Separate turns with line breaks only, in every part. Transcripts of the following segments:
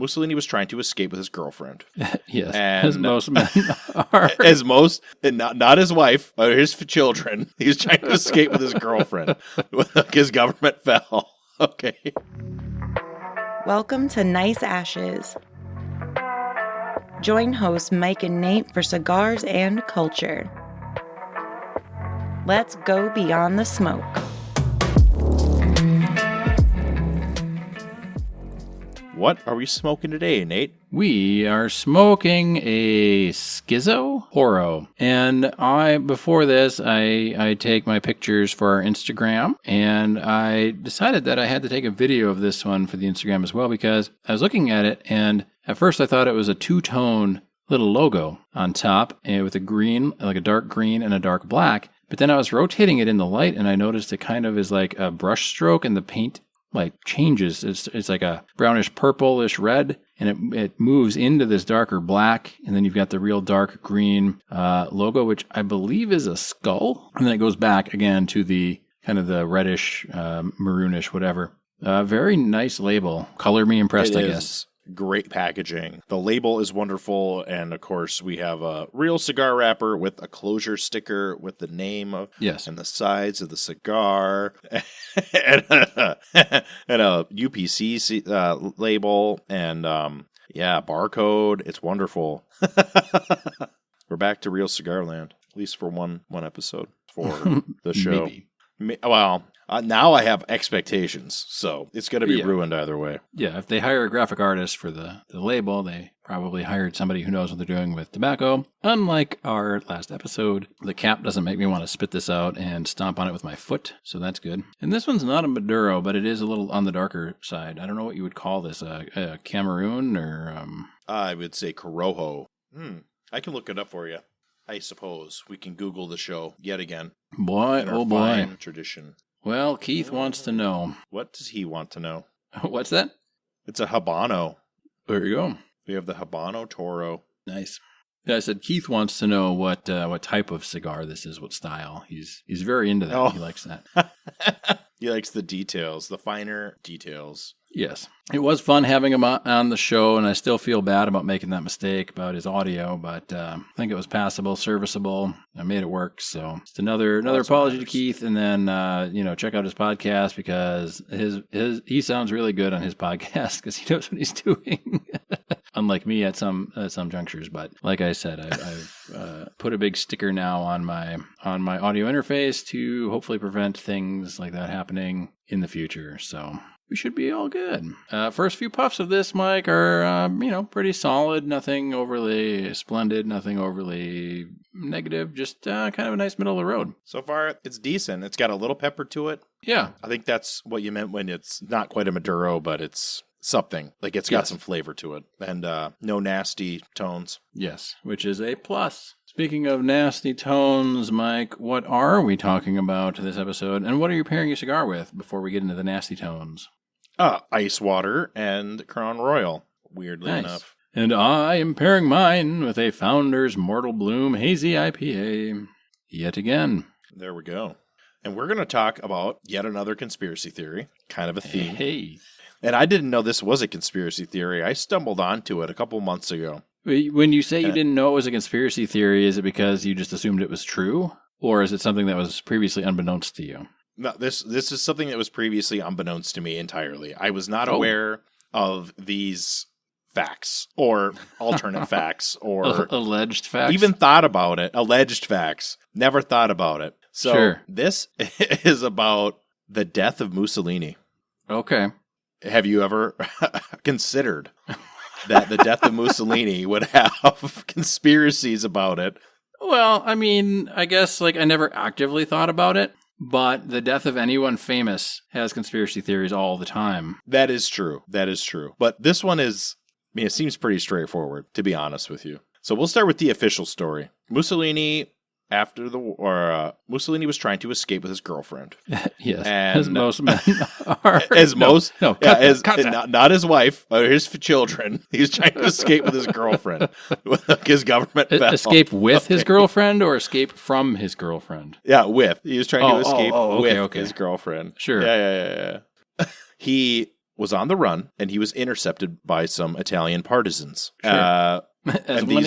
Mussolini was trying to escape with his girlfriend.
Yes,
and
as most men are.
And not his wife or his children. He was trying to escape with his girlfriend. His government fell. Okay.
Welcome to Nice Ashes. Join hosts Mike and Nate for cigars and culture. Let's go beyond the smoke.
What are we smoking today, Nate?
We are smoking a Schizo Toro. And before this, I take my pictures for our Instagram, and I decided that I had to take a video of this one for the Instagram as well, because I was looking at it, and at first I thought it was a two-tone little logo on top with a green, like a dark green and a dark black. But then I was rotating it in the light, and I noticed it kind of is like a brush stroke, and the paint like changes. It's like a brownish purplish red, and it moves into this darker black, and then you've got the real dark green logo, which I believe is a skull, and then it goes back again to the kind of the reddish, maroonish, whatever. Very nice label. Color me impressed, I guess.
Great packaging. The label is wonderful, and of course we have a real cigar wrapper with a closure sticker with the name of and the sides of the cigar, and a UPC label, and barcode. It's wonderful. We're back to real cigar land, at least for one episode for the show. Maybe. Well, now I have expectations, so it's going to be ruined either way.
Yeah, if they hire a graphic artist for the label, they probably hired somebody who knows what they're doing with tobacco. Unlike our last episode, the cap doesn't make me want to spit this out and stomp on it with my foot, so that's good. And this one's not a Maduro, but it is a little on the darker side. I don't know what you would call this, a Cameroon or...
I would say Corojo. I can look it up for you. I suppose we can Google the show yet again.
Boy, oh boy.
Tradition.
Well, Keith wants to know.
What does he want to know?
What's that?
It's a Habano.
There you go.
We have the Habano Toro.
Nice. Yeah, I said Keith wants to know what type of cigar this is, what style. He's very into that. Oh. He likes that.
He likes the details, the finer details.
Yes. It was fun having him on the show, and I still feel bad about making that mistake about his audio, but I think it was passable, serviceable. I made it work, so just another apology to Keith, and then check out his podcast, because he sounds really good on his podcast because he knows what he's doing. Unlike me at some junctures, but like I said, I've put a big sticker now on my audio interface to hopefully prevent things like that happening in the future. So we should be all good. First few puffs of this, Mike, are pretty solid. Nothing overly splendid, nothing overly negative. Just kind of a nice middle of the road.
So far, it's decent. It's got a little pepper to it.
Yeah,
I think that's what you meant when it's not quite a Maduro, but it's something. Like it's got some flavor to it, and no nasty tones.
Yes, which is a plus. Speaking of nasty tones, Mike, what are we talking about this episode, and what are you pairing your cigar with before we get into the nasty tones?
Ice water and Crown Royal, weirdly enough.
And I am pairing mine with a Founder's Mortal Bloom Hazy IPA. Yet again.
There we go. And we're going to talk about yet another conspiracy theory, kind of a theme.
Hey.
And I didn't know this was a conspiracy theory. I stumbled onto it a couple months ago.
When you say you didn't know it was a conspiracy theory, is it because you just assumed it was true? Or is it something that was previously unbeknownst to you?
No, this is something that was previously unbeknownst to me entirely. I was not aware of these facts or alternate facts or
alleged facts.
Even thought about it. Alleged facts. Never thought about it. So This is about the death of Mussolini.
Okay.
Have you ever considered that the death of Mussolini would have conspiracies about it?
Well, I mean, I guess I never actively thought about it. But the death of anyone famous has conspiracy theories all the time.
That is true. But this one is, it seems pretty straightforward, to be honest with you. So we'll start with the official story. Mussolini, after the war, Mussolini was trying to escape with his girlfriend.
Yes,
and
as most men are.
Not his wife or his children. He was trying to escape with his girlfriend. His government fell.
Escape with his girlfriend or escape from his girlfriend?
Yeah, with. He was trying to escape with his girlfriend.
Sure.
Yeah. He was on the run, and he was intercepted by some Italian partisans.
Sure. As one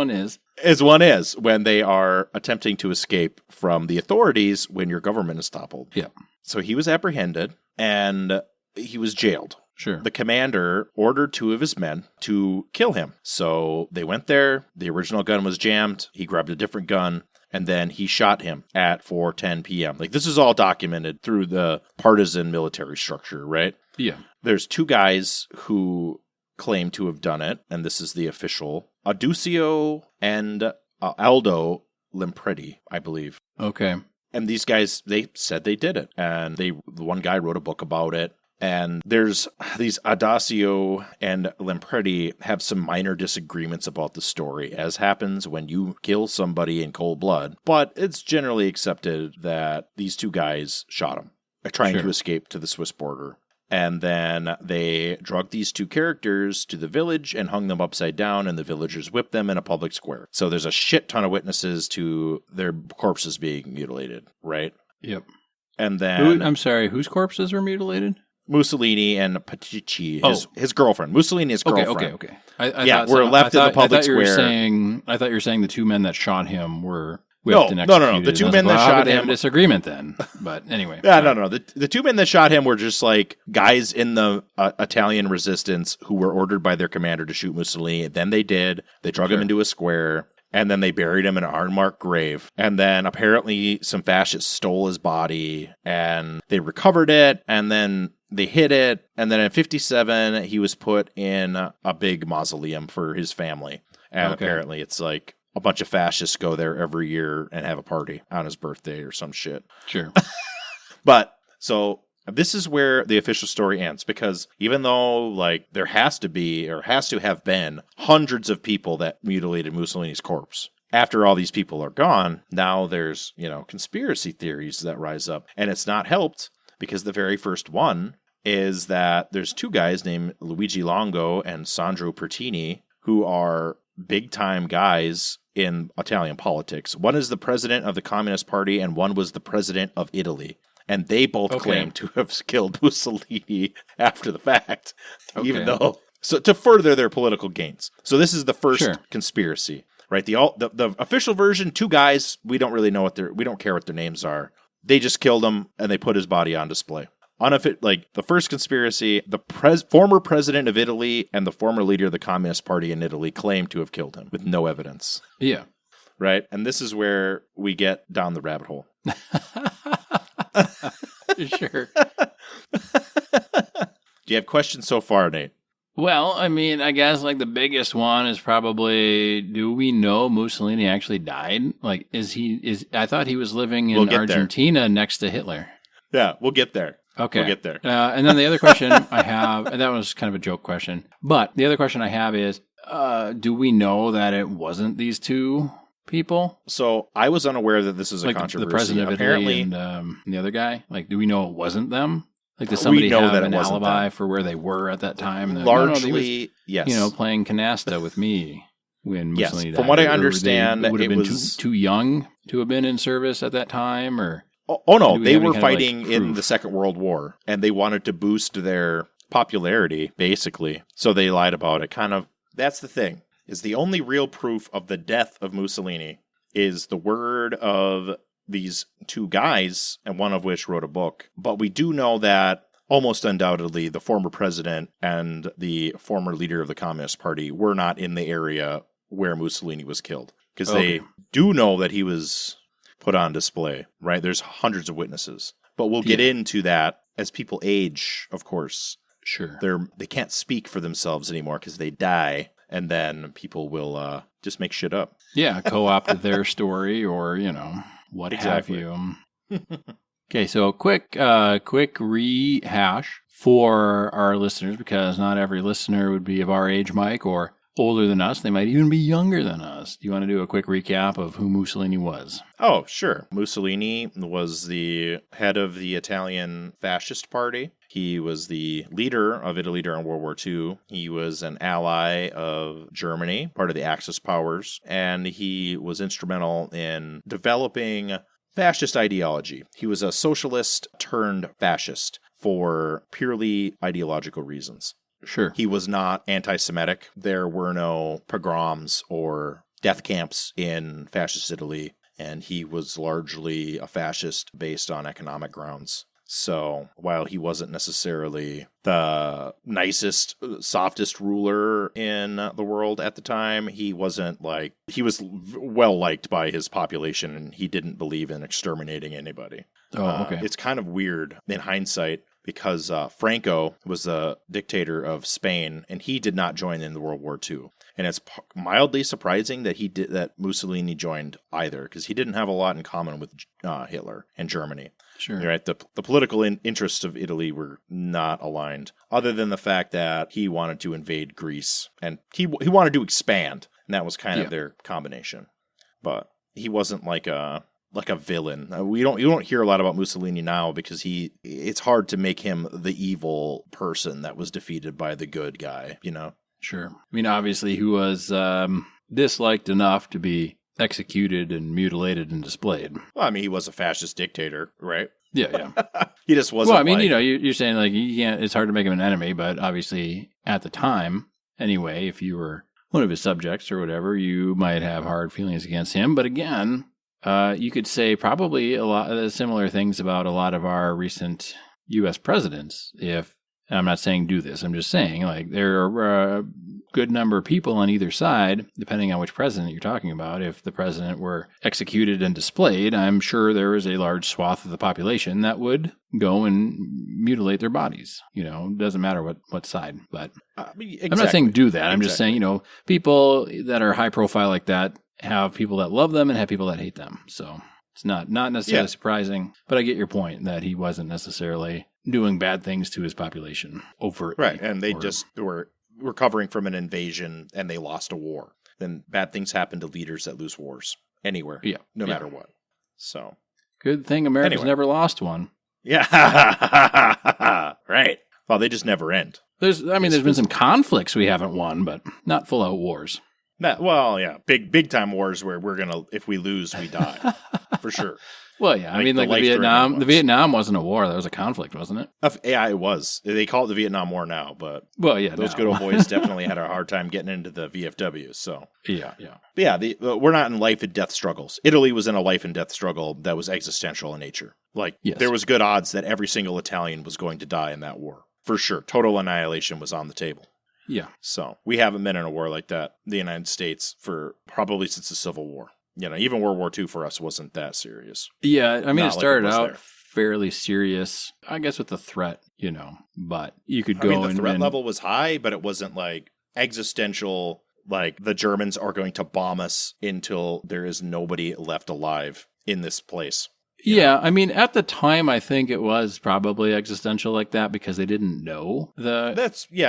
is.
As one is, when they are attempting to escape from the authorities when your government is toppled.
Yeah.
So he was apprehended, and he was jailed.
Sure.
The commander ordered 2 of his men to kill him. So they went there. The original gun was jammed. He grabbed a different gun, and then he shot him at 4:10 p.m. Like, this is all documented through the partisan military structure, right?
Yeah.
There's 2 guys who claim to have done it, and this is the official. Adusio and Aldo Lampredi, I believe.
Okay.
And these guys, they said they did it. And the one guy wrote a book about it. And there's these Adasio and Lampredi have some minor disagreements about the story, as happens when you kill somebody in cold blood. But it's generally accepted that these 2 guys shot him, trying to escape to the Swiss border. And then they drugged these 2 characters to the village and hung them upside down, and the villagers whipped them in a public square. So there's a shit ton of witnesses to their corpses being mutilated, right?
Yep.
And then...
I'm sorry, whose corpses were mutilated?
Mussolini and Patici, his girlfriend. Mussolini, his girlfriend.
Okay.
We're left in the public square.
I thought you were saying the 2 men that shot him were whipped and
No.
executed.
The 2 men that shot him...
have a disagreement then. But anyway.
No. The 2 men that shot him were just like guys in the Italian resistance who were ordered by their commander to shoot Mussolini. Then they did. They drug him into a square. And then they buried him in an unmarked grave. And then apparently some fascists stole his body, and they recovered it, and then they hid it. And then in 1957, he was put in a big mausoleum for his family. And apparently it's like a bunch of fascists go there every year and have a party on his birthday or some shit.
Sure.
But so this is where the official story ends, because even though like there has to have been hundreds of people that mutilated Mussolini's corpse, after all these people are gone, now there's, conspiracy theories that rise up. And it's not helped because the very first one is that there's 2 guys named Luigi Longo and Sandro Pertini who are big time guys in Italian politics. One is the president of the Communist Party, and one was the president of Italy. And they both claim to have killed Mussolini after the fact, even though... So to further their political gains. So this is the first conspiracy, right? The official version, 2 guys, we don't really know we don't care what their names are. They just killed him, and they put his body on display. The first conspiracy, the former president of Italy and the former leader of the Communist Party in Italy claim to have killed him with no evidence.
Yeah.
Right? And this is where we get down the rabbit hole.
Sure.
Do you have questions so far, Nate?
Well, I mean, I guess like the biggest one is probably, do we know Mussolini actually died? Like, I thought he was living in Argentina next to Hitler.
Yeah, we'll get there.
Okay.
We'll get there.
And then the other question I have, and that was kind of a joke question, but the other question I have is, do we know that it wasn't these 2 people?
So I was unaware that this is a controversy.
The president of Italy and the other guy? Like, do we know it wasn't them? Like, does somebody have an alibi for where they were at that time? And
largely, yes.
Playing canasta with me when Mussolini died.
From what I understand,
it would have been
was
too young to have been in service at that time, or...
Oh no, they were fighting in the Second World War, and they wanted to boost their popularity, basically. So they lied about it. That's the thing, is the only real proof of the death of Mussolini is the word of these 2 guys, and one of which wrote a book. But we do know that almost undoubtedly the former president and the former leader of the Communist Party were not in the area where Mussolini was killed. Because they do know that he was put on display, right? There's hundreds of witnesses. But we'll get into that as people age, of course.
Sure.
They can't speak for themselves anymore because they die, and then people will just make shit up.
Yeah, co-opt their story, or, what have you. Okay, so quick rehash for our listeners, because not every listener would be of our age, Mike, or older than us. They might even be younger than us. Do you want to do a quick recap of who Mussolini was?
Oh, sure. Mussolini was the head of the Italian fascist party. He was the leader of Italy during World War II. He was an ally of Germany, part of the Axis powers, and he was instrumental in developing fascist ideology. He was a socialist turned fascist. for purely ideological reasons.
Sure.
He was not anti-Semitic. There were no pogroms or death camps in fascist Italy, and he was largely a fascist based on economic grounds. So while he wasn't necessarily the nicest, softest ruler in the world at the time, he was well liked by his population, and he didn't believe in exterminating anybody.
Oh, okay.
It's kind of weird in hindsight because Franco was the dictator of Spain, and he did not join in the World War II. And it's mildly surprising that Mussolini joined either, because he didn't have a lot in common with Hitler and Germany.
Sure.
Right? The political interests of Italy were not aligned, other than the fact that he wanted to invade Greece, and he wanted to expand, and that was kind of their combination. But he wasn't like a villain. You don't hear a lot about Mussolini now because it's hard to make him the evil person that was defeated by the good guy, you know?
Sure. I mean, obviously he was disliked enough to be executed and mutilated and displayed.
Well, I mean, he was a fascist dictator, right?
Yeah.
He just wasn't.
Well, I mean, you're saying like you can't. It's hard to make him an enemy, but obviously at the time, anyway, if you were one of his subjects or whatever, you might have hard feelings against him. But again, you could say probably a lot of similar things about a lot of our recent U.S. presidents. And I'm not saying do this. I'm just saying, like, there are a good number of people on either side, depending on which president you're talking about. If the president were executed and displayed, I'm sure there is a large swath of the population that would go and mutilate their bodies. You know, doesn't matter what side. But
exactly.
I'm not saying do that. I'm just saying, people that are high profile like that have people that love them and have people that hate them. So it's not necessarily surprising. But I get your point that he wasn't necessarily doing bad things to his population overtly.
Right, and they just were recovering from an invasion and they lost a war. Then bad things happen to leaders that lose wars anywhere, no matter what. So
good thing America's never lost one.
Yeah, right. Well, they just never end.
There's been some conflicts we haven't won, but not full out wars.
Big time wars where if we lose, we die for sure.
Well, yeah, I mean, like the Vietnam wasn't a war; that was a conflict, wasn't it?
Yeah, it was. They call it the Vietnam War now, but those good old boys definitely had a hard time getting into the VFWs. So
yeah.
We're not in life and death struggles. Italy was in a life and death struggle that was existential in nature. Like there was good odds that every single Italian was going to die in that war for sure. Total annihilation was on the table.
Yeah.
So we haven't been in a war like that, the United States, for probably since the Civil War. Even World War II for us wasn't that serious.
Yeah, I mean, it started out fairly serious, I guess, with the threat, but you could go
the threat level was high, but it wasn't like existential, like the Germans are going to bomb us until there is nobody left alive in this place.
Yeah, I mean, at the time, I think it was probably existential like that because they didn't know the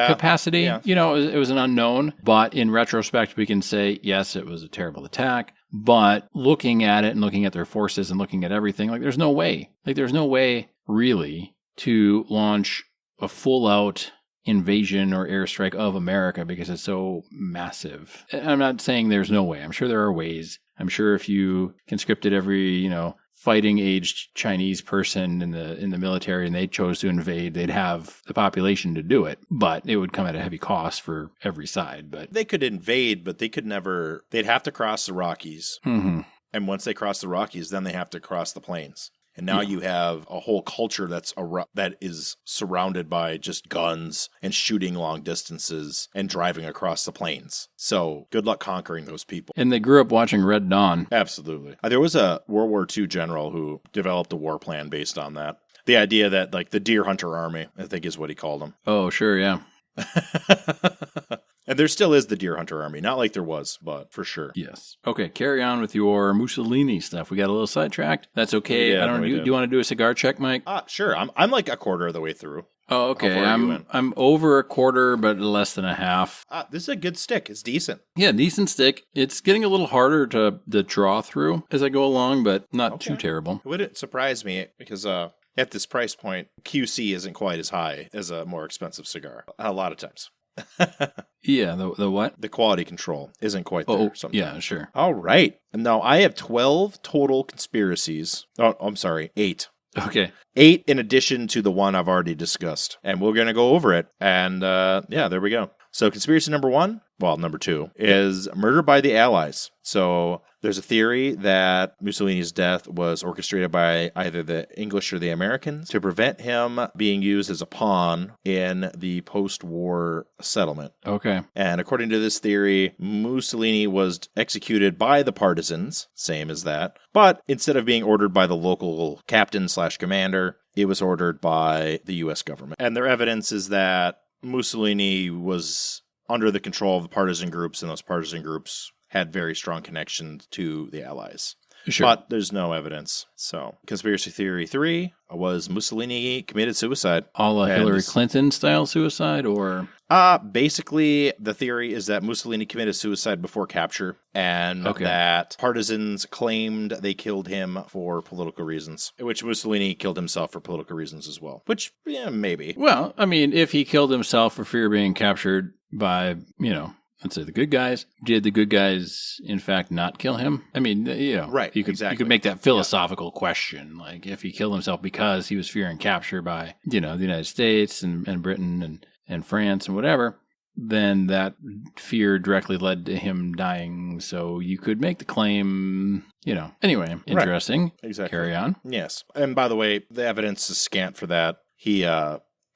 capacity. Yeah. It was an unknown. But in retrospect, we can say, yes, it was a terrible attack. But looking at it and looking at their forces and looking at everything, like there's no way. Like there's no way really to launch a full-out invasion or airstrike of America because it's so massive. I'm not saying there's no way. I'm sure there are ways. I'm sure if you conscripted every, fighting-aged Chinese person in the military and they chose to invade, they'd have the population to do it. But it would come at a heavy cost for every side. But
they could invade, but they could never... They'd have to cross the Rockies.
Mm-hmm.
And once they cross the Rockies, then they have to cross the plains. And now you have a whole culture that is surrounded by just guns and shooting long distances and driving across the plains. So good luck conquering those people.
And they grew up watching Red Dawn.
Absolutely. There was a World War II general who developed a war plan based on that. The idea that like the deer hunter army, I think is what he called them.
Oh, sure, yeah.
And there still is the deer hunter army. Not like there was, but for sure.
Yes. Okay, carry on with your Mussolini stuff. We got a little sidetracked. That's okay.
Yeah,
I don't know. Do you want to do a cigar check, Mike?
Sure. I'm like a quarter of the way through.
Oh, okay. I'm over a quarter, but less than a half.
This is a good stick. It's decent.
Yeah, decent stick. It's getting a little harder to draw through as I go along, but not too terrible.
It wouldn't surprise me because at this price point, QC isn't quite as high as a more expensive cigar. A lot of times.
Yeah, the what?
The quality control isn't quite there sometimes.
Yeah, sure.
All right. And now I have 12 total conspiracies. Oh, I'm sorry, 8.
Okay.
8 in addition to the one I've already discussed. And we're going to go over it. And there we go. So conspiracy number 1, well, number 2, is murder by the Allies. So there's a theory that Mussolini's death was orchestrated by either the English or the Americans to prevent him being used as a pawn in the post-war settlement.
Okay.
And according to this theory, Mussolini was executed by the partisans, same as that. But instead of being ordered by the local captain/commander, it was ordered by the U.S. government. And their evidence is that Mussolini was under the control of the partisan groups, and those partisan groups had very strong connections to the Allies.
Sure.
But there's no evidence. So, conspiracy theory 3 was Mussolini committed suicide.
All Hillary Clinton style suicide, or?
Basically, the theory is that Mussolini committed suicide before capture, and that partisans claimed they killed him for political reasons, which Mussolini killed himself for political reasons as well. Which, yeah, maybe.
Well, I mean, if he killed himself for fear of being captured by, let's say the good guys, did the good guys, in fact, not kill him? I mean,
right,
you could make that philosophical question. Like, if he killed himself because he was fearing capture by, the United States and Britain and France and whatever, then that fear directly led to him dying. So you could make the claim, Anyway, interesting.
Right. Exactly.
Carry on.
Yes. And by the way, the evidence is scant for that. He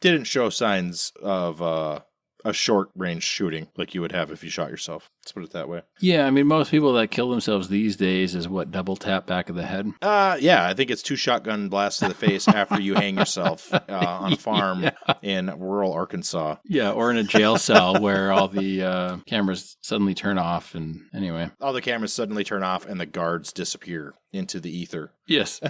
didn't show signs of a short-range shooting like you would have if you shot yourself. Let's put it that way.
Yeah, I mean, most people that kill themselves these days is double tap back of the head?
Yeah, I think it's 2 shotgun blasts to the face after you hang yourself on a farm in rural Arkansas.
Yeah, or in a jail cell where all the cameras suddenly turn off, and anyway.
All the cameras suddenly turn off and the guards disappear into the ether.
Yes.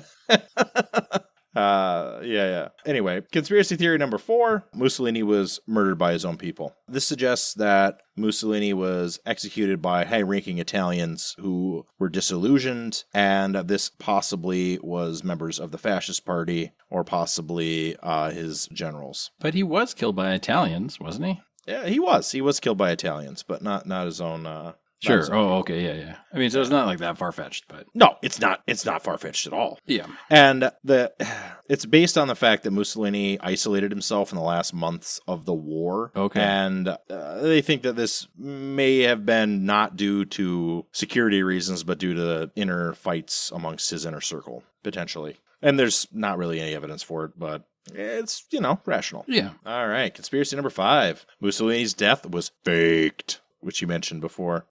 Yeah. Anyway, conspiracy theory number 4, Mussolini was murdered by his own people. This suggests that Mussolini was executed by high-ranking Italians who were disillusioned, and this possibly was members of the fascist party or possibly his generals.
But he was killed by Italians, wasn't he?
Yeah, he was. He was killed by Italians, but not his own...
Sure. Oh, okay. Yeah. I mean, so it's not like that far-fetched, but...
No, it's not. It's not far-fetched at all.
Yeah.
And it's based on the fact that Mussolini isolated himself in the last months of the war.
Okay.
And they think that this may have been not due to security reasons, but due to inner fights amongst his inner circle, potentially. And there's not really any evidence for it, but... it's, rational.
Yeah.
All right. Conspiracy number 5. Mussolini's death was faked, which you mentioned before.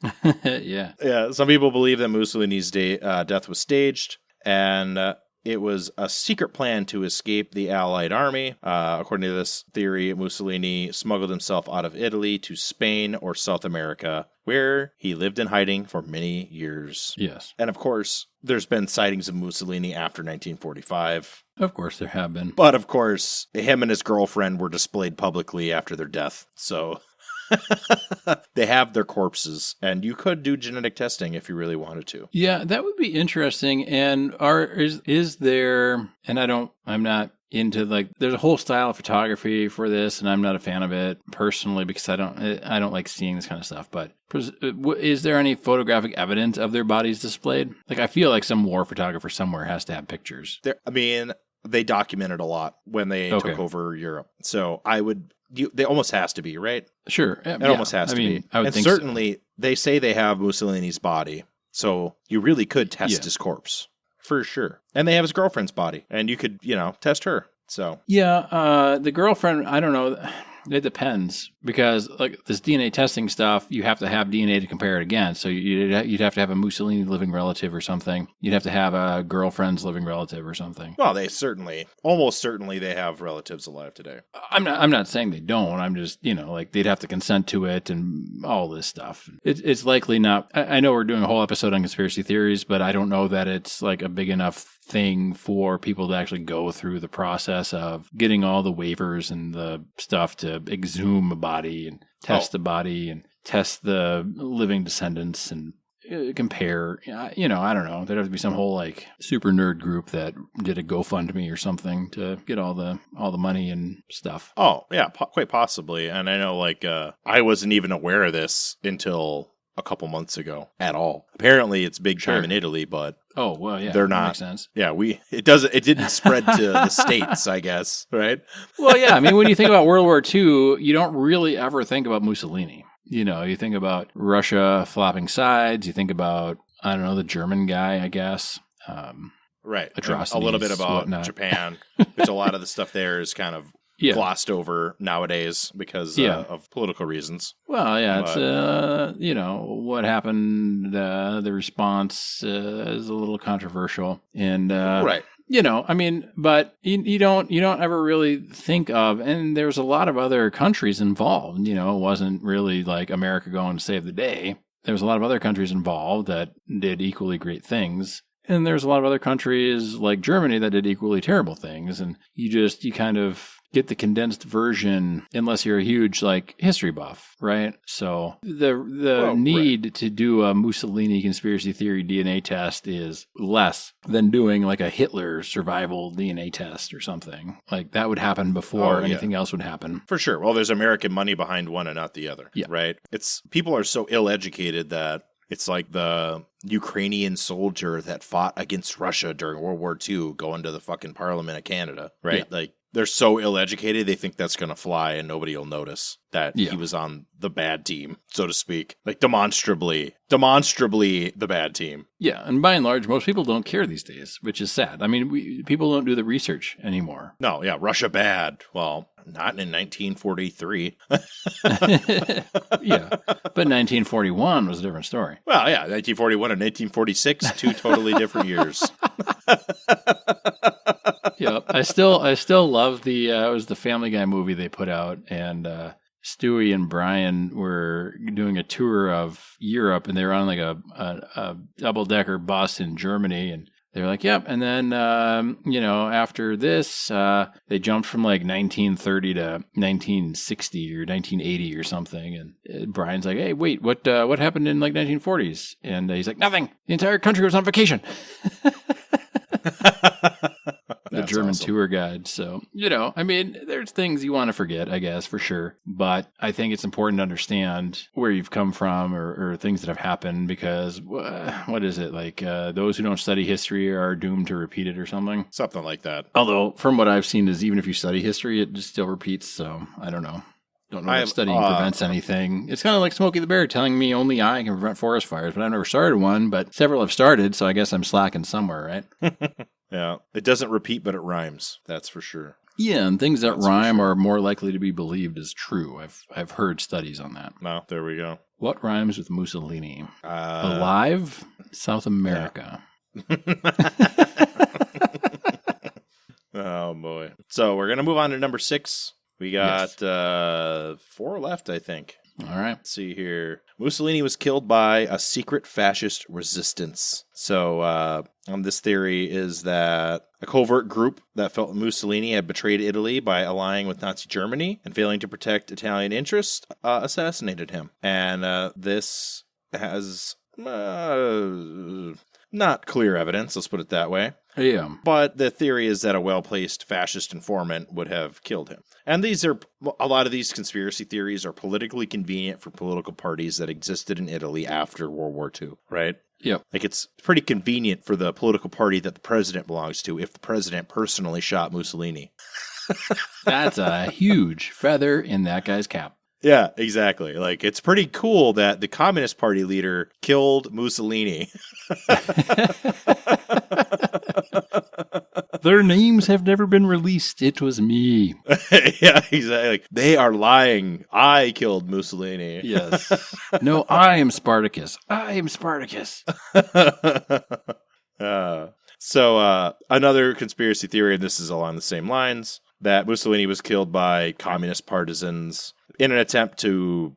Yeah.
Yeah. Some people believe that Mussolini's death was staged, and it was a secret plan to escape the Allied army. According to this theory, Mussolini smuggled himself out of Italy to Spain or South America, where he lived in hiding for many years.
Yes.
And of course, there's been sightings of Mussolini after 1945.
Of course there have been.
But of course, him and his girlfriend were displayed publicly after their death. So they have their corpses, and you could do genetic testing if you really wanted to.
Yeah, that would be interesting. And is there, and I'm not into there's a whole style of photography for this, and I'm not a fan of it personally because I don't like seeing this kind of stuff. But is there any photographic evidence of their bodies displayed? Like, I feel like some war photographer somewhere has to have pictures.
They documented a lot when they took over Europe. So they almost has to be, right?
Sure.
It almost has to be.
I would
and
think
certainly
so.
They say they have Mussolini's body. So you really could test his corpse for sure. And they have his girlfriend's body, and you could, test her. So
yeah, the girlfriend, I don't know. It depends, because like this DNA testing stuff, you have to have DNA to compare it against. So you'd have to have a Mussolini living relative or something. You'd have to have a girlfriend's living relative or something.
Well, almost certainly they have relatives alive today.
I'm not saying they don't. I'm just, they'd have to consent to it and all this stuff. It's likely not. I know we're doing a whole episode on conspiracy theories, but I don't know that it's like a big enough thing for people to actually go through the process of getting all the waivers and the stuff to exhume a body and test the body and test the living descendants and compare. I don't know. There'd have to be some whole super nerd group that did a GoFundMe or something to get all the money and stuff.
Oh yeah, quite possibly. And I know I wasn't even aware of this until a couple months ago at all. Apparently, it's big time in Italy, but
oh well, yeah,
they're
that
not.
makes sense.
Yeah, it didn't spread to the States, I guess, right?
Well, yeah, I mean, when you think about World War II, you don't really ever think about Mussolini. You know, you think about Russia flopping sides. You think about, I don't know, the German guy, I guess.
Right.
Atrocities,
a little bit about
whatnot.
Japan, which a lot of the stuff there is kind of glossed over nowadays because of political reasons.
Well, yeah, it's, you know, what happened, the response is a little controversial. And,
right.
You know, I mean, but you don't ever really think of, and there's a lot of other countries involved. You know, it wasn't really like America going to save the day. There's a lot of other countries involved that did equally great things. And there's a lot of other countries like Germany that did equally terrible things. And you kind of get the condensed version unless you're a huge like history buff, right? So the need to do a Mussolini conspiracy theory DNA test is less than doing like a Hitler survival DNA test or something. Like that would happen before anything else would happen.
For sure. Well, there's American money behind one and not the other, right? It's people are so ill-educated that it's like the Ukrainian soldier that fought against Russia during World War II going to the fucking Parliament of Canada, right? Yeah. Like, they're so ill-educated, they think that's going to fly and nobody will notice that he was on the bad team, so to speak. Like, demonstrably the bad team.
Yeah, and by and large, most people don't care these days, which is sad. I mean, people don't do the research anymore.
No, yeah, Russia bad. Well, not in 1943.
Yeah, but 1941 was a different story.
Well, yeah, 1941 and 1946, two totally different years.
Yeah, I still love the it was the Family Guy movie they put out, and Stewie and Brian were doing a tour of Europe, and they were on like a double-decker bus in Germany, and they're like, yep. And then, you know, after this, they jumped from like 1930 to 1960 or 1980 or something. And Brian's like, hey, wait, what happened in like 1940s? And he's like, nothing. The entire country was on vacation. The German tour guide. So, you know, I mean, there's things you want to forget, I guess, for sure. But I think it's important to understand where you've come from or things that have happened because, what is it? Like, those who don't study history are doomed to repeat it or something?
Something like that.
Although, from what I've seen is even if you study history, it just still repeats. So, I don't know. Don't know if studying prevents anything. It's kind of like Smokey the Bear telling me only I can prevent forest fires, but I've never started one, but several have started, so I guess I'm slacking somewhere, right?
Yeah. It doesn't repeat, but it rhymes. That's for sure.
Yeah, and things that rhyme are more likely to be believed as true. I've heard studies on that.
No, there we go.
What rhymes with Mussolini? Alive? South America.
Yeah. Oh, boy. So we're going to move on to number 6. We got 4 left, I think.
All right.
Let's see here. Mussolini was killed by a secret fascist resistance. So this theory is that a covert group that felt Mussolini had betrayed Italy by allying with Nazi Germany and failing to protect Italian interests assassinated him. And this has not clear evidence, let's put it that way.
Yeah.
But the theory is that a well-placed fascist informant would have killed him. And a lot of these conspiracy theories are politically convenient for political parties that existed in Italy after World War II, right?
Yep.
Like it's pretty convenient for the political party that the president belongs to if the president personally shot Mussolini.
That's a huge feather in that guy's cap.
Yeah, exactly. Like, it's pretty cool that the Communist Party leader killed Mussolini.
Their names have never been released. It was me.
Yeah, exactly. Like, they are lying. I killed Mussolini.
Yes. No, I am Spartacus. I am Spartacus.
So another conspiracy theory, and this is along the same lines, that Mussolini was killed by communist partisans in an attempt to,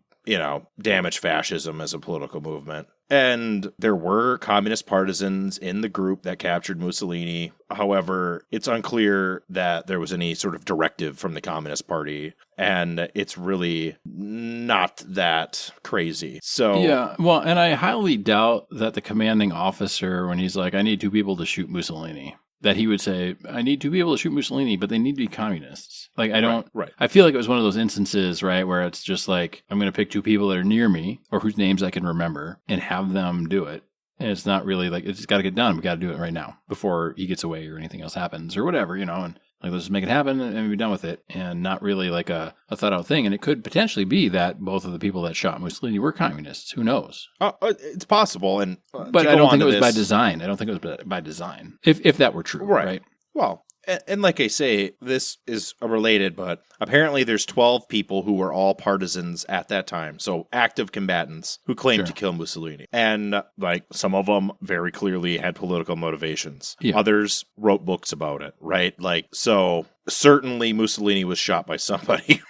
damage fascism as a political movement. And there were communist partisans in the group that captured Mussolini. However, it's unclear that there was any sort of directive from the Communist Party, and it's really not that crazy. So
yeah, well, and I highly doubt that the commanding officer, when he's like, I need 2 people to shoot Mussolini, that he would say, I need 2 people to shoot Mussolini, but they need to be communists. Like, I don't,
Right.
I feel like it was one of those instances, right, where it's just like, I'm going to pick 2 people that are near me or whose names I can remember and have them do it. And it's not really like, it's got to get done. We got to do it right now before he gets away or anything else happens or whatever, and like, let's just make it happen and be done with it. And not really like a thought out thing. And it could potentially be that both of the people that shot Mussolini were communists. Who knows?
It's possible. And
but I don't think it was by design. I don't think it was by design. If that were true. Right?
Well, and like I say, this is related, but apparently there's 12 people who were all partisans at that time. So active combatants who claimed to kill Mussolini. And like some of them very clearly had political motivations. Yeah. Others wrote books about it, right? Like, so certainly Mussolini was shot by somebody,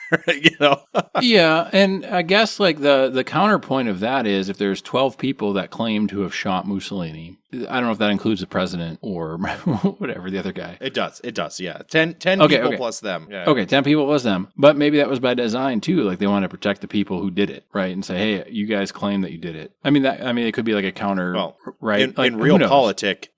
Yeah, and I guess like the counterpoint of that is if there's 12 people that claim to have shot Mussolini, I don't know if that includes the president or whatever, the other guy.
It does, yeah. 10 people plus them. Yeah.
Okay, 10 people plus them. But maybe that was by design too. Like they want to protect the people who did it, right? And say, hey, you guys claim that you did it. I mean, it could be like a counter, right?
In realpolitik,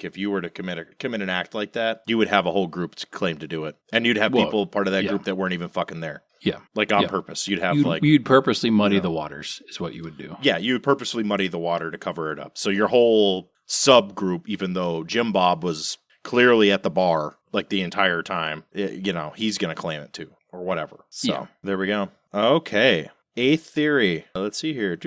if you were to commit an act like that, you would have a whole group to claim to do it. And you'd have people part of that group that weren't even fucking there.
Yeah.
Like on purpose. You'd
purposely muddy the waters is what you would do.
Yeah, you would purposely muddy the water to cover it up. So your whole subgroup, even though Jim Bob was clearly at the bar like the entire time, he's going to claim it too or whatever. So there we go. Okay. 8th theory. Let's see here.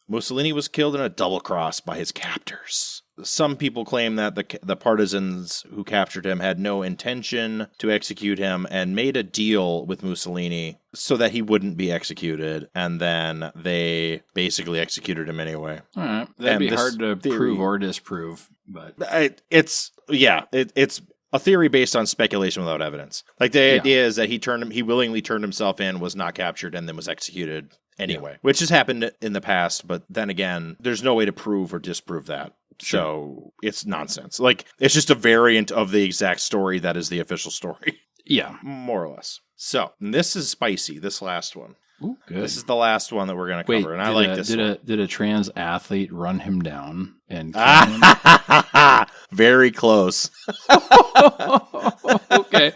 Mussolini was killed in a double cross by his captors. Some people claim that the partisans who captured him had no intention to execute him and made a deal with Mussolini so that he wouldn't be executed, and then they basically executed him anyway.
All right. That'd be hard to prove or disprove, but
it's a theory based on speculation without evidence. Like the idea is that he willingly turned himself in, was not captured, and then was executed anyway, which has happened in the past. But then again, there's no way to prove or disprove that. Sure. So it's nonsense. Like it's just a variant of the exact story that is the official story.
Yeah,
more or less. So this is spicy. This last one.
Ooh, good.
This is the last one that we're going to cover, and I like this.
Did a trans athlete run him down and kill him?
Very close.
Okay,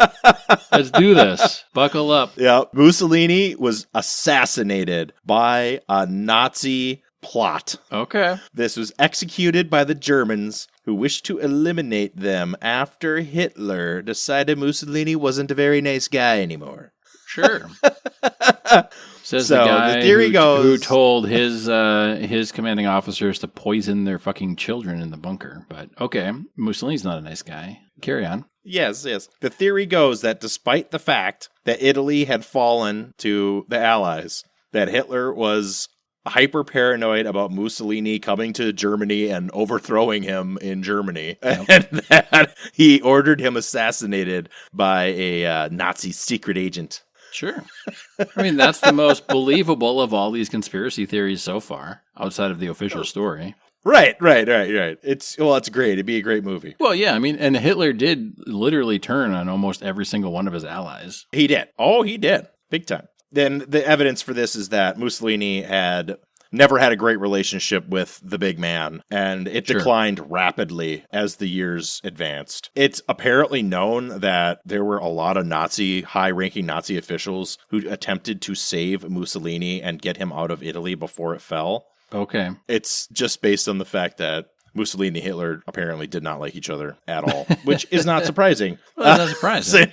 let's do this. Buckle up.
Yeah, Mussolini was assassinated by a Nazi plot.
Okay.
This was executed by the Germans who wished to eliminate them after Hitler decided Mussolini wasn't a very nice guy anymore.
Sure. Says the guy who told his commanding officers to poison their fucking children in the bunker. But okay, Mussolini's not a nice guy. Carry on.
Yes. The theory goes that despite the fact that Italy had fallen to the Allies, that Hitler was hyper paranoid about Mussolini coming to Germany and overthrowing him in Germany, and that he ordered him assassinated by a Nazi secret agent.
Sure. I mean, that's the most believable of all these conspiracy theories so far, outside of the official story.
Right. It's great. It'd be a great movie.
Well, yeah, I mean, and Hitler did literally turn on almost every single one of his allies.
He did. Oh, he did. Big time. Then the evidence for this is that Mussolini had never had a great relationship with the big man, and it declined rapidly as the years advanced. It's apparently known that there were a lot of high-ranking Nazi officials who attempted to save Mussolini and get him out of Italy before it fell.
Okay.
It's just based on the fact that Mussolini and Hitler apparently did not like each other at all, which is not surprising.
Well, it's not surprising.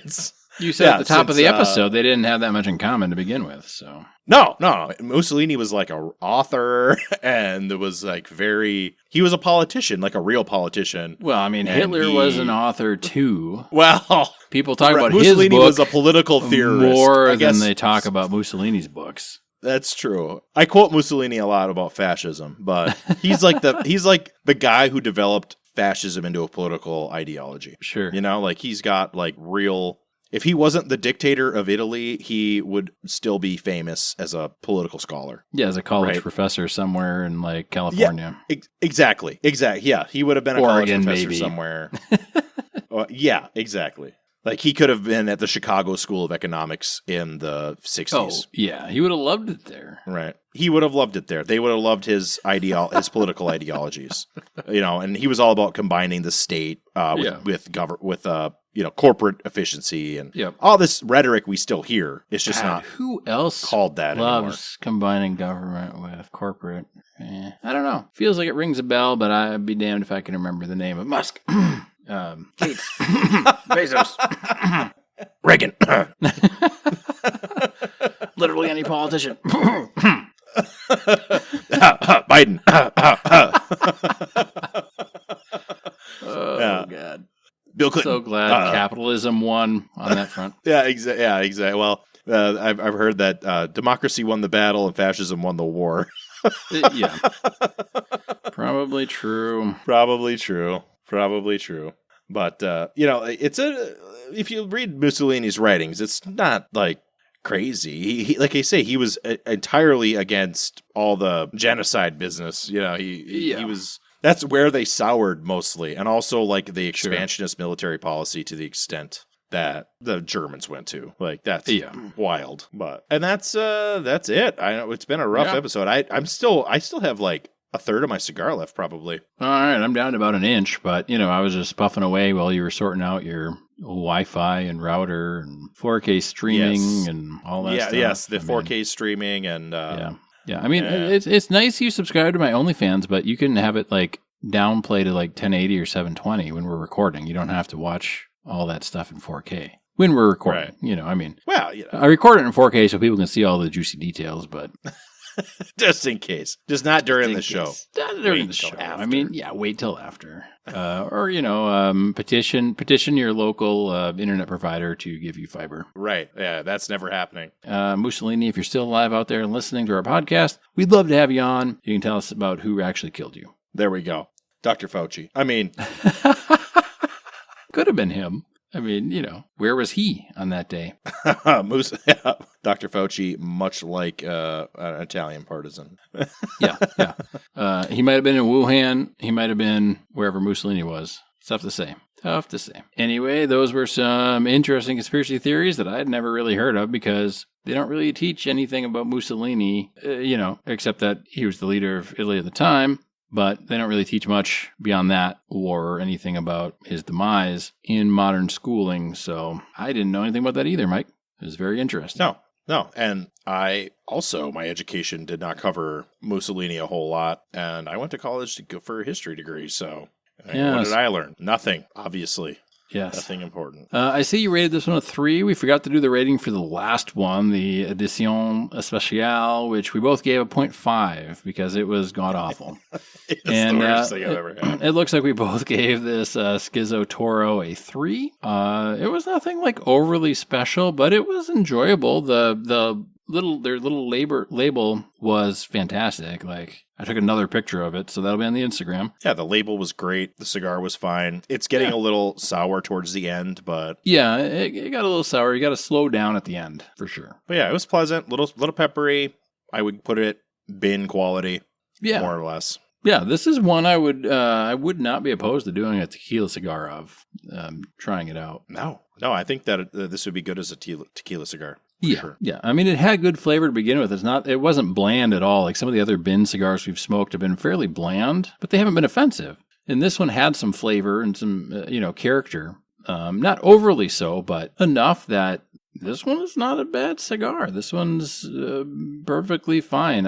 You said at the top of the episode they didn't have that much in common to begin with, so...
No. Mussolini was like an author, and it was like he was a politician, like a real politician.
Well, I mean, Hitler was an author too.
Well,
people talk about
Mussolini
his book
was a political theorist
more than they talk about Mussolini's books.
That's true. I quote Mussolini a lot about fascism, but he's like the guy who developed fascism into a political ideology.
Sure.
Like he's got like real... If he wasn't the dictator of Italy, he would still be famous as a political scholar.
Yeah, as a college professor somewhere in like California.
Yeah, exactly. Yeah, he would have been a college professor somewhere. Yeah, exactly. Like he could have been at the Chicago School of Economics in the 60s.
Oh, yeah, he would have loved it there.
Right. He would have loved it there. They would have loved his political ideologies. And he was all about combining the state with corporate efficiency and all this rhetoric we still hear. It's just not
who else
called that
loves
anymore.
Combining government with corporate. I don't know. Feels like it rings a bell, but I'd be damned if I can remember the name of Musk. Gates. Bezos.
Reagan.
Literally any politician.
Biden.
God.
Bill Clinton.
So glad capitalism won on that front.
Exactly. Well, I've heard that democracy won the battle and fascism won the war.
Yeah. Probably true.
But if you read Mussolini's writings, it's not like crazy. He like I say, he was entirely against all the genocide business. He was. That's where they soured mostly, and also like the expansionist military policy to the extent that the Germans went to. Like that's wild. And that's it. I know it's been a rough episode. I still have like a third of my cigar left, probably.
All right, I'm down to about an inch, but I was just puffing away while you were sorting out your Wi-Fi and router and 4K streaming and all that stuff.
Yes, the 4K streaming and
yeah. I mean, it's nice you subscribe to my OnlyFans, but you can have it like downplay to like 1080 or 720 when we're recording. You don't have to watch all that stuff in 4K when we're recording.
Right.
I record it in 4K so people can see all the juicy details, but.
Just in case. Just not during the show.
Not during the show. After. I mean, wait till after. Or, petition your local internet provider to give you fiber.
Right. Yeah, that's never happening.
Mussolini, if you're still alive out there and listening to our podcast, we'd love to have you on. You can tell us about who actually killed you.
There we go. Dr. Fauci. I mean.
Could have been him. I mean, where was he on that day?
Dr. Fauci, much like an Italian partisan.
Yeah. He might have been in Wuhan. He might have been wherever Mussolini was. Tough to say. Anyway, those were some interesting conspiracy theories that I had never really heard of because they don't really teach anything about Mussolini, except that he was the leader of Italy at the time. But they don't really teach much beyond that or anything about his demise in modern schooling. So I didn't know anything about that either, Mike. It was very interesting.
No. And my education did not cover Mussolini a whole lot. And I went to college to go for a history degree. So what did I learn? Nothing, obviously.
Yes.
Nothing important.
I see you rated this one a 3. We forgot to do the rating for the last one, the Edition Especial, which we both gave a 0.5 because it was god-awful.
It's the worst thing I've ever had.
It looks like we both gave this Schizo Toro a 3. It was nothing like overly special, but it was enjoyable. Their little label was fantastic. Like, I took another picture of it, so that'll be on the Instagram.
Yeah, the label was great. The cigar was fine. It's getting a little sour towards the end, but...
Yeah, it got a little sour. You got to slow down at the end, for sure.
But yeah, it was pleasant. Little peppery. I would put it bin quality, more or less.
Yeah, this is one I would not be opposed to doing a tequila cigar of, trying it out.
No, I think that this would be good as a tequila cigar.
Yeah,
sure.
Yeah. I mean, it had good flavor to begin with. It wasn't bland at all. Like some of the other bin cigars we've smoked have been fairly bland, but they haven't been offensive. And this one had some flavor and some, character. Not overly so, but enough that this one is not a bad cigar. This one's perfectly fine.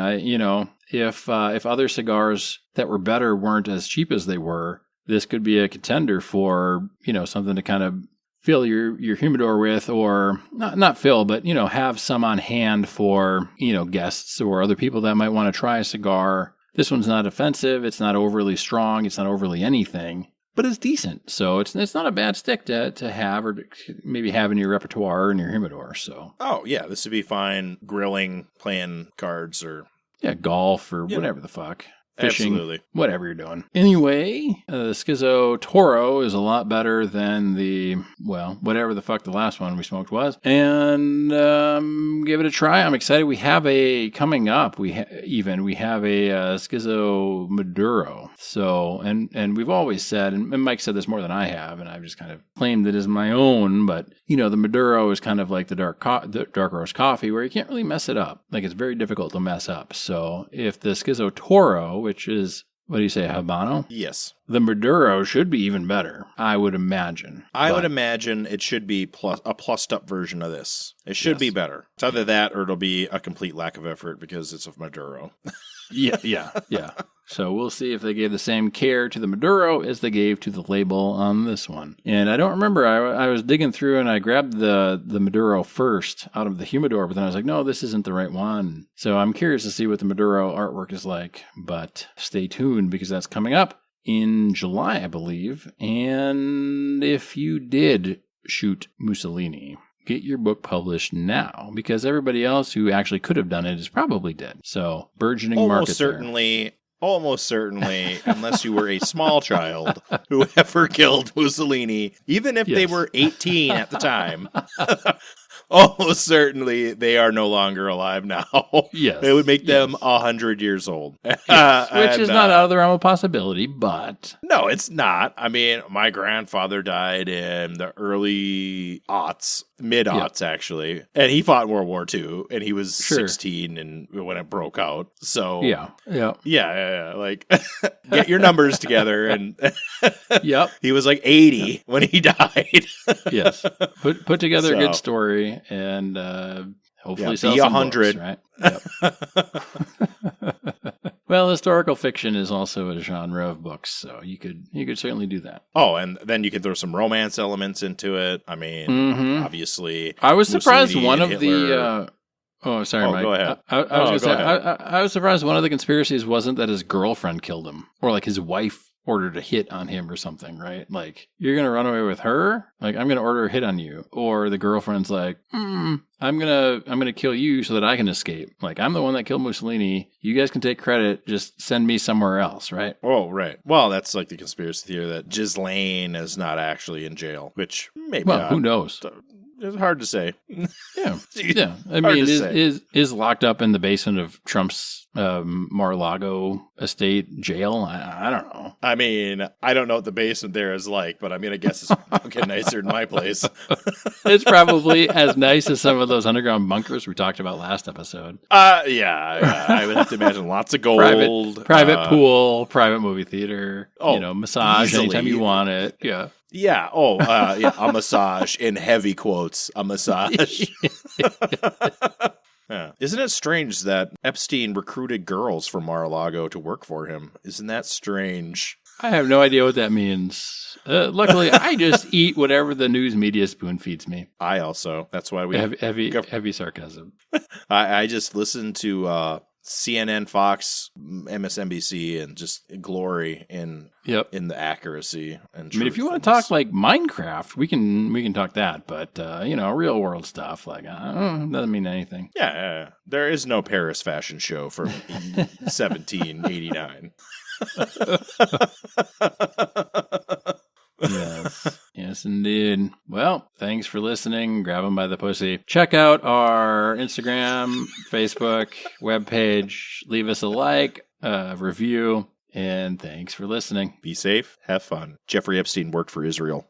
If other cigars that were better weren't as cheap as they were, this could be a contender for, something to kind of fill your humidor with, or not fill, but, have some on hand for, guests or other people that might want to try a cigar. This one's not offensive. It's not overly strong. It's not overly anything, but it's decent. So it's not a bad stick to have or to maybe have in your repertoire or in your humidor. So.
Oh, yeah. This would be fine grilling, playing cards or.
Yeah, golf or whatever the fuck. fishing,
absolutely.
whatever you're doing. Anyway, Schizo Toro is a lot better than whatever the fuck the last one we smoked was. And give it a try. I'm excited. We have coming up. We have a Schizo Maduro. So, and we've always said, and Mike said this more than I have, and I've just kind of claimed it as my own, but the Maduro is kind of like the dark roast coffee where you can't really mess it up. Like, it's very difficult to mess up. So if the Schizo Toro, which is, what do you say, Habano?
Yes.
The Maduro should be even better, I would imagine.
I would imagine it should be a plussed up version of this. It should be better. It's either that or it'll be a complete lack of effort because it's a Maduro.
Yeah. So we'll see if they gave the same care to the Maduro as they gave to the label on this one. And I don't remember. I was digging through and I grabbed the Maduro first out of the humidor, but then I was like, no, this isn't the right one. So I'm curious to see what the Maduro artwork is like. But stay tuned because that's coming up in July, I believe. And if you did shoot Mussolini, get your book published now, because everybody else who actually could have done it is probably dead. So burgeoning market there.
Almost certainly, unless you were a small child who ever killed Mussolini, even if they were 18 at the time. Almost certainly they are no longer alive now.
Yes.
It would make them 100 years old.
Yes. Which is not out of the realm of possibility, but...
No, it's not. I mean, my grandfather died in the early aughts, mid-aughts actually, and he fought in World War II, and he was 16 and when it broke out. So... Yeah. Like, get your numbers together, and... He was like 80 when he died.
Yes. Put together a good story. And hopefully sell some
100,
books, right? Yep. Well, historical fiction is also a genre of books, so you could certainly do that.
Oh, and then you could throw some romance elements into it. I mean, obviously,
I was surprised one of
Hitler.
Mike.
Go ahead.
I was surprised one of the conspiracies wasn't that his girlfriend killed him, or like his wife ordered a hit on him or something, right? Like, you're going to run away with her? Like, I'm going to order a hit on you. Or the girlfriend's like, I'm going to kill you so that I can escape. Like, I'm the one that killed Mussolini. You guys can take credit. Just send me somewhere else, right?
Oh, right. Well, that's like the conspiracy theory that Ghislaine is not actually in jail, which maybe not.
Who knows?
It's hard to say.
Yeah. I mean, is locked up in the basement of Trump's Mar-a-Lago estate jail? I don't know.
I mean, I don't know what the basement there is like, but I mean, I guess it's fucking nicer than my place.
It's probably as nice as some of those underground bunkers we talked about last episode.
Yeah. I would have to imagine lots of gold.
Private pool, private movie theater, massage anytime you want it. Yeah.
Yeah. Oh, a massage in heavy quotes. A massage. Yeah. Isn't it strange that Epstein recruited girls from Mar-a-Lago to work for him? Isn't that strange?
I have no idea what that means. Luckily, I just eat whatever the news media spoon feeds me.
I also. That's why we
heavy sarcasm.
I just listen to CNN, Fox, MSNBC, and just glory in the accuracy and truth.
I mean, if you want to talk like Minecraft, we can talk that, but real world stuff like doesn't mean anything.
Yeah, there is no Paris fashion show from 1789.
Yes, indeed. Well, thanks for listening. Grab them by the pussy. Check out our Instagram, Facebook, webpage. Leave us a like, review, and thanks for listening.
Be safe. Have fun. Jeffrey Epstein worked for Israel.